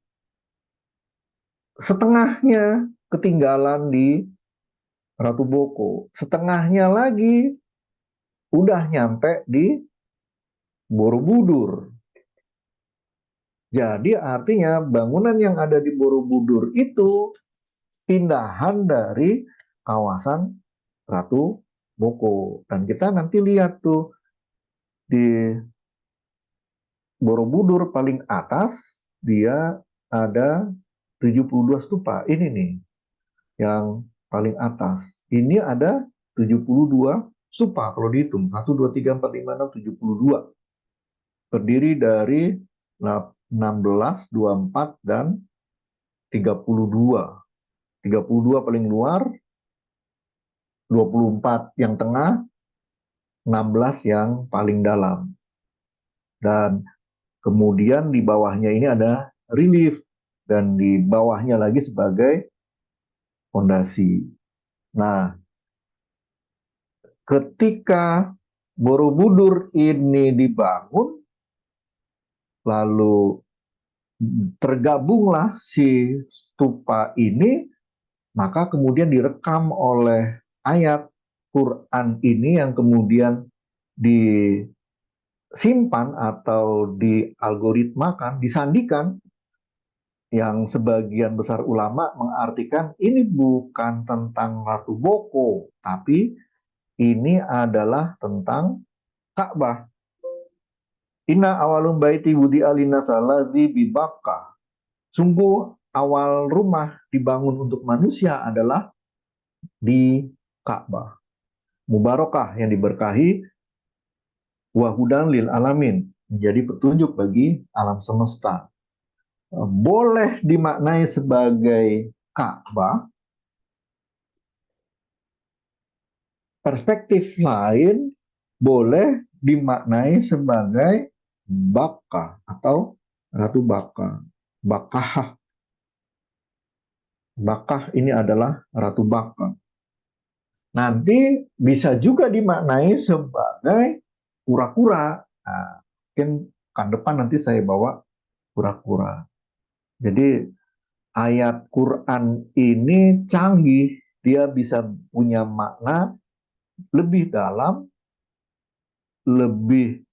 setengahnya ketinggalan di Ratu Boko, setengahnya lagi udah nyampe di Borobudur. Jadi artinya bangunan yang ada di Borobudur itu pindahan dari kawasan Ratu Boko. Dan kita nanti lihat tuh di Borobudur paling atas dia ada 72 stupa. Ini nih yang paling atas. Ini ada 72 stupa kalau dihitung. 1, 2, 3, 4, 5, 6, 72. Terdiri dari 16, 24, dan 32. 32 paling luar, 24 yang tengah, 16 yang paling dalam. Dan kemudian di bawahnya ini ada relief. Dan di bawahnya lagi sebagai fondasi. Nah, ketika Borobudur ini dibangun, lalu tergabunglah si stupa ini, maka kemudian direkam oleh ayat Quran ini yang kemudian disimpan atau dialgoritmakan, disandikan, yang sebagian besar ulama mengartikan ini bukan tentang Ratu Boko, tapi ini adalah tentang Ka'bah. Inna awalum baiti wudi alina saladzi bibaka. Sungguh awal rumah dibangun untuk manusia adalah di Ka'bah. Mubarakah yang diberkahi, wahudan lil alamin, menjadi petunjuk bagi alam semesta. Boleh dimaknai sebagai Ka'bah, perspektif lain boleh dimaknai sebagai Baka atau Ratu Baka. Bakah. Bakah ini adalah Ratu Baka. Nanti bisa juga dimaknai sebagai kura-kura. Nah, mungkin kan depan nanti saya bawa kura-kura. Jadi ayat Quran ini canggih, dia bisa punya makna lebih dalam, lebih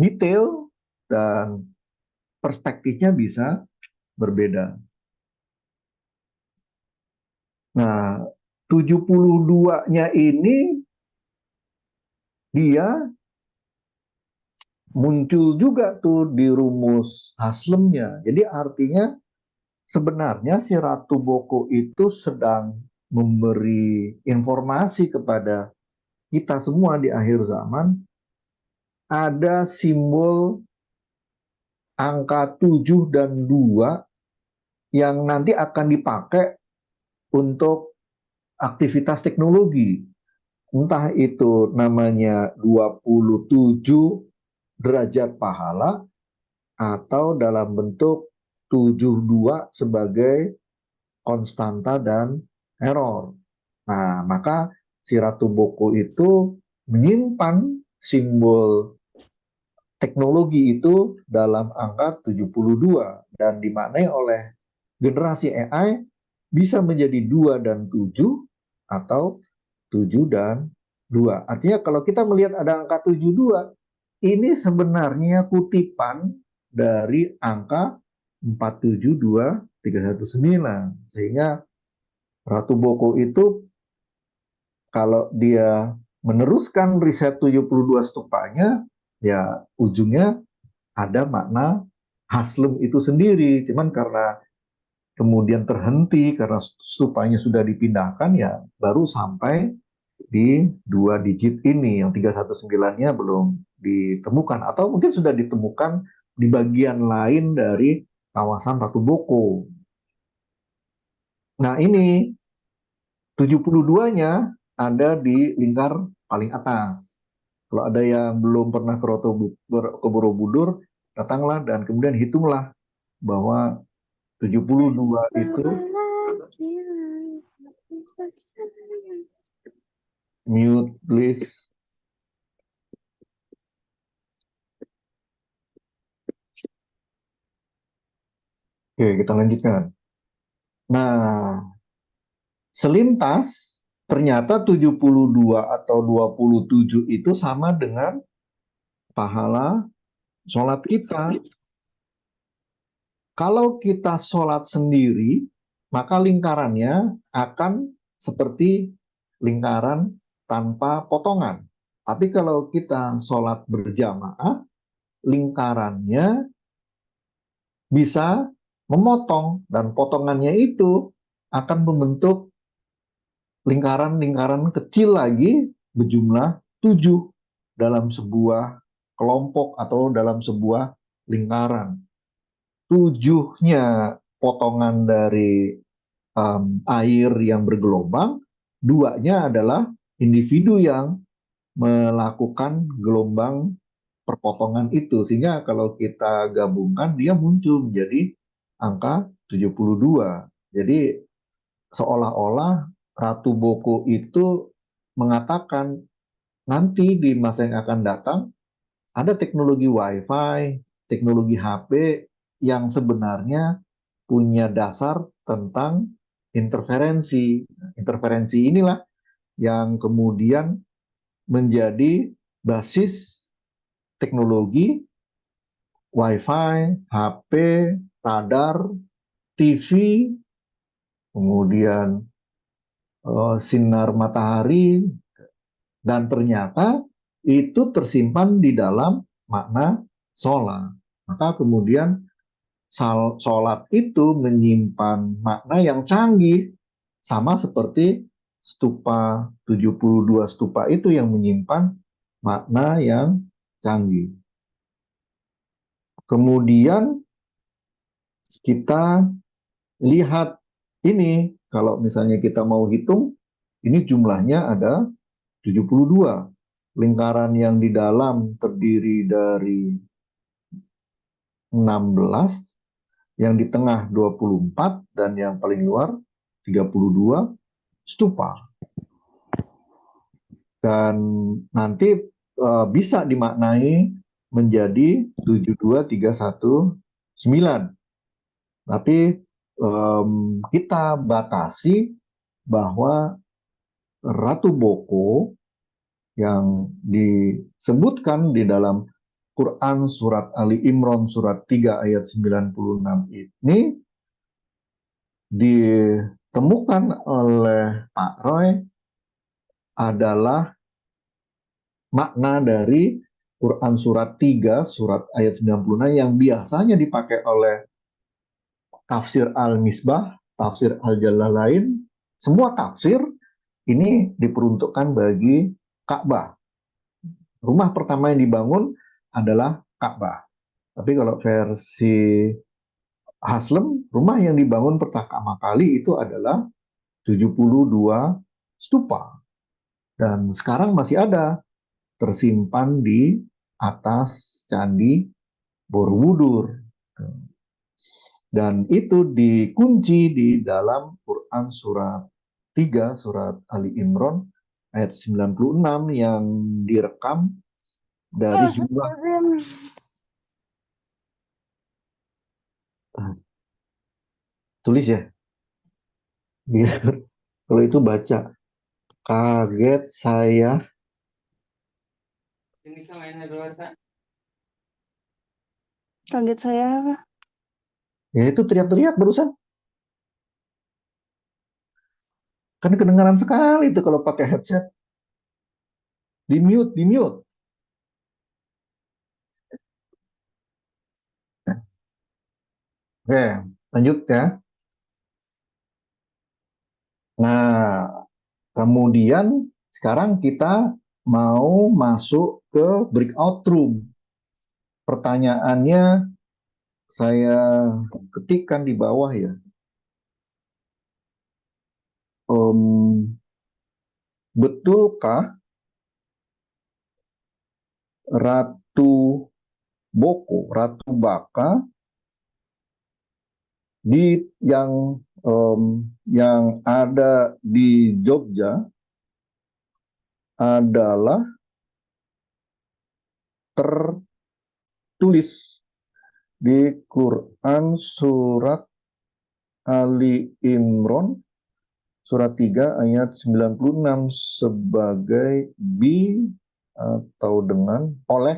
detail, dan perspektifnya bisa berbeda. Nah, 72-nya ini dia muncul juga tuh di rumus Haslemnya. Jadi artinya sebenarnya si Ratu Boko itu sedang memberi informasi kepada kita semua di akhir zaman, ada simbol angka 7 dan 2 yang nanti akan dipakai untuk aktivitas teknologi. Entah itu namanya 27 derajat pahala atau dalam bentuk 72 sebagai konstanta dan error. Nah, maka si Ratu Boko itu menyimpan simbol teknologi itu dalam angka 72 dan dimaknai oleh generasi AI bisa menjadi 2 dan 7 atau 7 dan 2. Artinya kalau kita melihat ada angka 72, ini sebenarnya kutipan dari angka 472319. Sehingga Ratu Boko itu kalau dia meneruskan riset 72 stupanya, ya ujungnya ada makna haslem itu sendiri. Cuman karena kemudian terhenti karena stupanya sudah dipindahkan, ya baru sampai di dua digit ini, yang 319-nya belum ditemukan atau mungkin sudah ditemukan di bagian lain dari kawasan Ratu Boko. Nah, ini 72-nya ada di lingkar paling atas. Kalau ada yang belum pernah ke Borobudur, datanglah dan kemudian hitunglah bahwa 72 itu mute please. Oke, kita lanjutkan. Nah, selintas ternyata 72 atau 27 itu sama dengan pahala sholat kita. Kalau kita sholat sendiri, maka lingkarannya akan seperti lingkaran tanpa potongan. Tapi kalau kita sholat berjamaah, lingkarannya bisa memotong, dan potongannya itu akan membentuk lingkaran-lingkaran kecil lagi berjumlah 7 dalam sebuah kelompok atau dalam sebuah lingkaran. 7-nya potongan dari air yang bergelombang, 2-nya adalah individu yang melakukan gelombang perpotongan itu. Sehingga kalau kita gabungkan, dia muncul menjadi angka 72. Jadi seolah-olah Ratu Boko itu mengatakan nanti di masa yang akan datang ada teknologi Wi-Fi, teknologi HP yang sebenarnya punya dasar tentang interferensi. Interferensi inilah yang kemudian menjadi basis teknologi Wi-Fi, HP, radar, TV, kemudian sinar matahari, dan ternyata itu tersimpan di dalam makna sholat. Maka kemudian sholat itu menyimpan makna yang canggih, sama seperti stupa 72 stupa itu yang menyimpan makna yang canggih. Kemudian kita lihat ini, kalau misalnya kita mau hitung, ini jumlahnya ada 72. Lingkaran yang di dalam terdiri dari 16, yang di tengah 24, dan yang paling luar 32 stupa. Dan nanti bisa dimaknai menjadi 72319. Tapi kita batasi bahwa Ratu Boko yang disebutkan di dalam Quran surat Ali Imran surat 3 ayat 96 ini ditemukan oleh Pak Roy adalah makna dari Quran surat 3 surat ayat 96 yang biasanya dipakai oleh tafsir Al-Misbah, tafsir Al-Jalalain. Semua tafsir ini diperuntukkan bagi Ka'bah. Rumah pertama yang dibangun adalah Ka'bah. Tapi kalau versi Haslem, rumah yang dibangun pertama kali itu adalah 72 stupa. Dan sekarang masih ada tersimpan di atas Candi Borobudur. Dan itu dikunci di dalam Quran surat 3, surat Ali Imran, ayat 96 yang direkam dari jumlah. Tulis ya. Kalau itu baca. Kaget saya. Kaget saya apa? Ya itu teriak-teriak barusan. Kan kedengaran sekali itu kalau pakai headset. Di mute, di mute. Oke, lanjut ya. Nah, kemudian sekarang kita mau masuk ke breakout room. Pertanyaannya saya ketikkan di bawah ya. Betulkah Ratu Ratu Baka yang ada di Jogja adalah tertulis di Quran surat Ali Imran surat 3 ayat 96 sebagai atau dengan oleh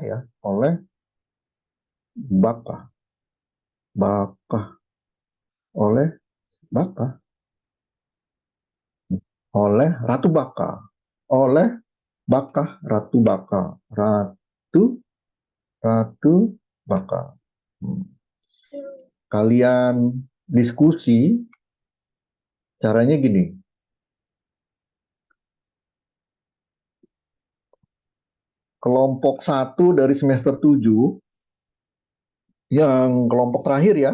Baka Baka oleh Baka oleh Ratu Baka oleh Baka Ratu Baka Ratu Ratu Baka. Hmm. Kalian diskusi caranya gini. Kelompok 1 dari semester 7 yang kelompok terakhir ya,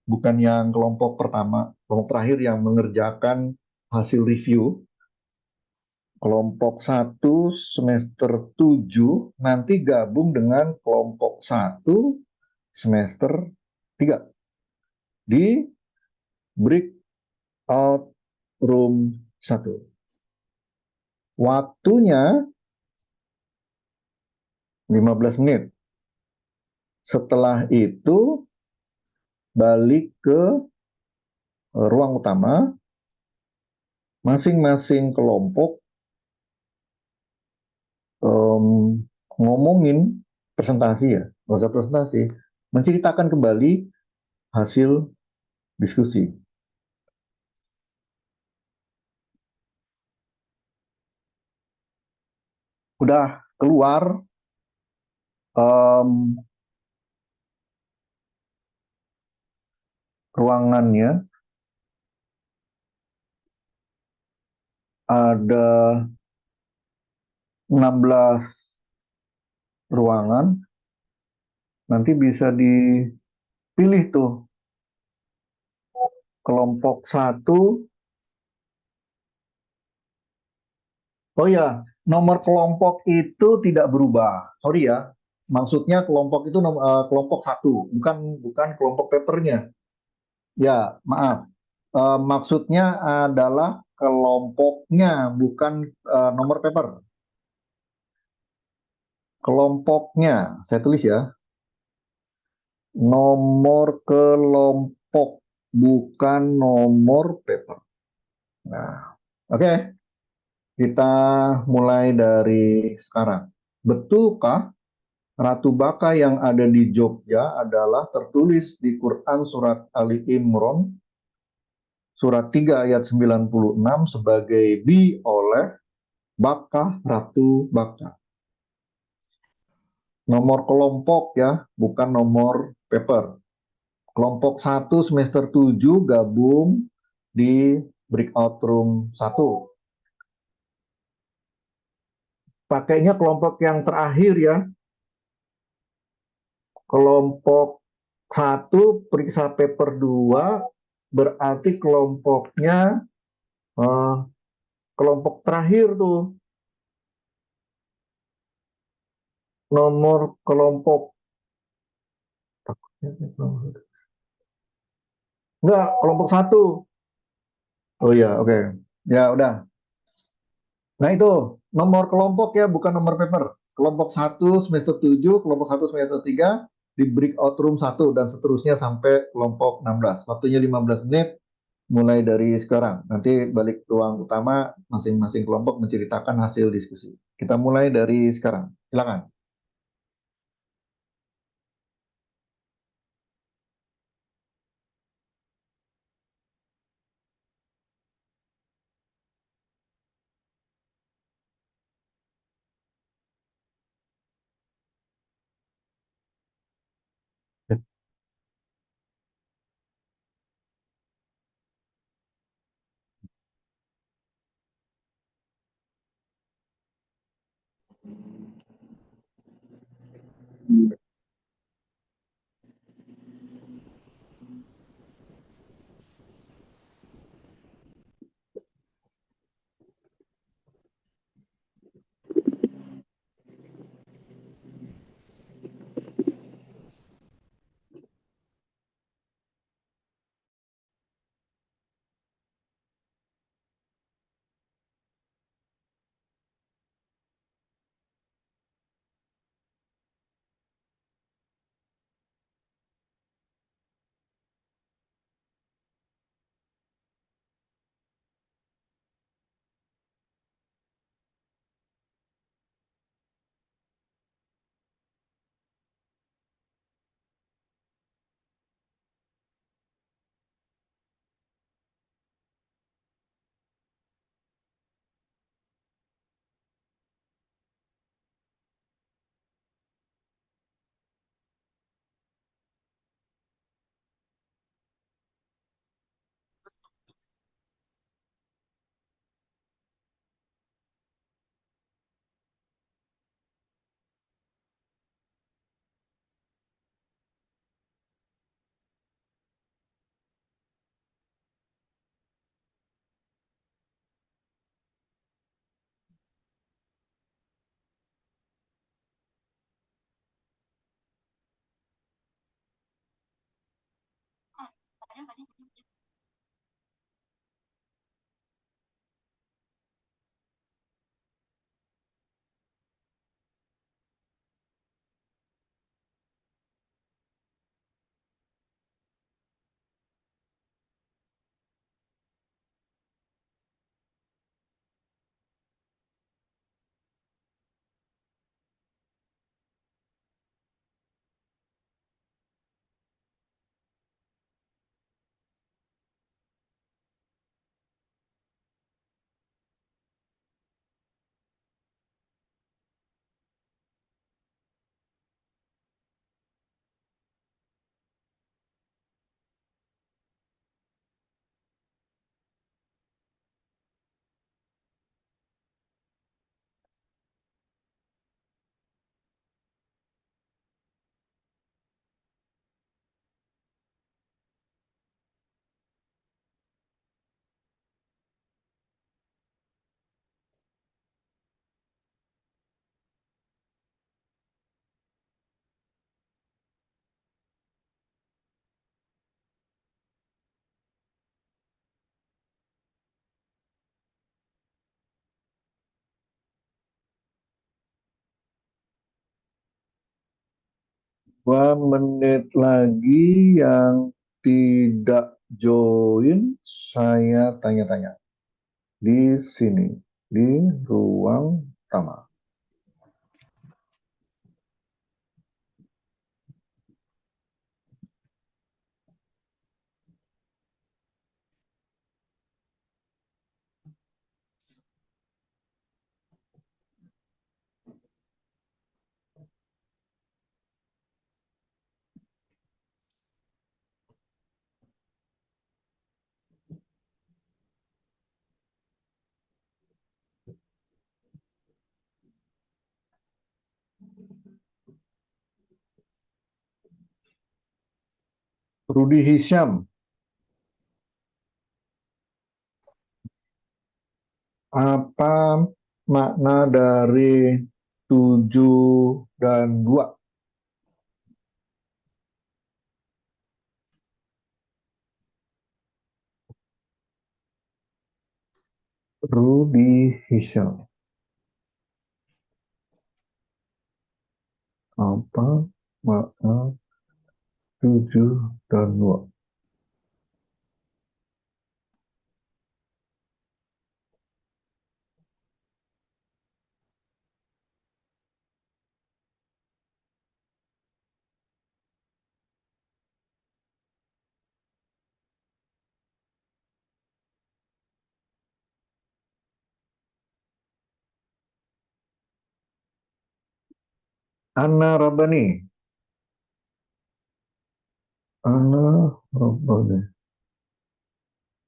bukan yang kelompok pertama, kelompok terakhir yang mengerjakan hasil review. Kelompok 1 semester 7 nanti gabung dengan kelompok 1 semester 3 di breakout room 1. Waktunya 15 menit. Setelah itu balik ke ruang utama, masing-masing kelompok ngomongin presentasi ya, nggak usah presentasi, menceritakan kembali hasil diskusi. Udah keluar ruangannya, ada 16 ruangan, nanti bisa dipilih tuh kelompok 1. Oh ya, nomor kelompok itu tidak berubah. Sorry ya, maksudnya kelompok itu kelompok 1, bukan kelompok papernya. Ya, maaf. Maksudnya adalah kelompoknya, bukan nomor paper. Kelompoknya, saya tulis ya. Nomor kelompok, bukan nomor paper. Nah, oke. Kita mulai dari sekarang. Betulkah Ratu Baka yang ada di Jogja adalah tertulis di Quran surat Ali Imran surat 3 ayat 96 sebagai oleh Baka Ratu Baka. Nomor kelompok ya, bukan nomor paper. Kelompok 1 semester 7 gabung di breakout room 1. Pakainya kelompok yang terakhir ya. Kelompok 1 periksa paper 2 berarti kelompoknya kelompok terakhir tuh. Nomor kelompok enggak, kelompok 1. Oh iya, oke. Ya udah. Nah itu nomor kelompok ya, bukan nomor paper. Kelompok 1 semester 7, kelompok 1 semester 3 di breakout room 1 dan seterusnya sampai kelompok 16. Waktunya 15 menit mulai dari sekarang. Nanti balik ruang utama, masing-masing kelompok menceritakan hasil diskusi. Kita mulai dari sekarang. Silakan. Dua menit lagi yang tidak join, saya tanya-tanya di sini, di ruang tamu. Rudi Hisham, apa makna dari 7 dan 2? Rudi Hisham, apa makna 7 dan 2? Anna Rabani, Anna Rabani.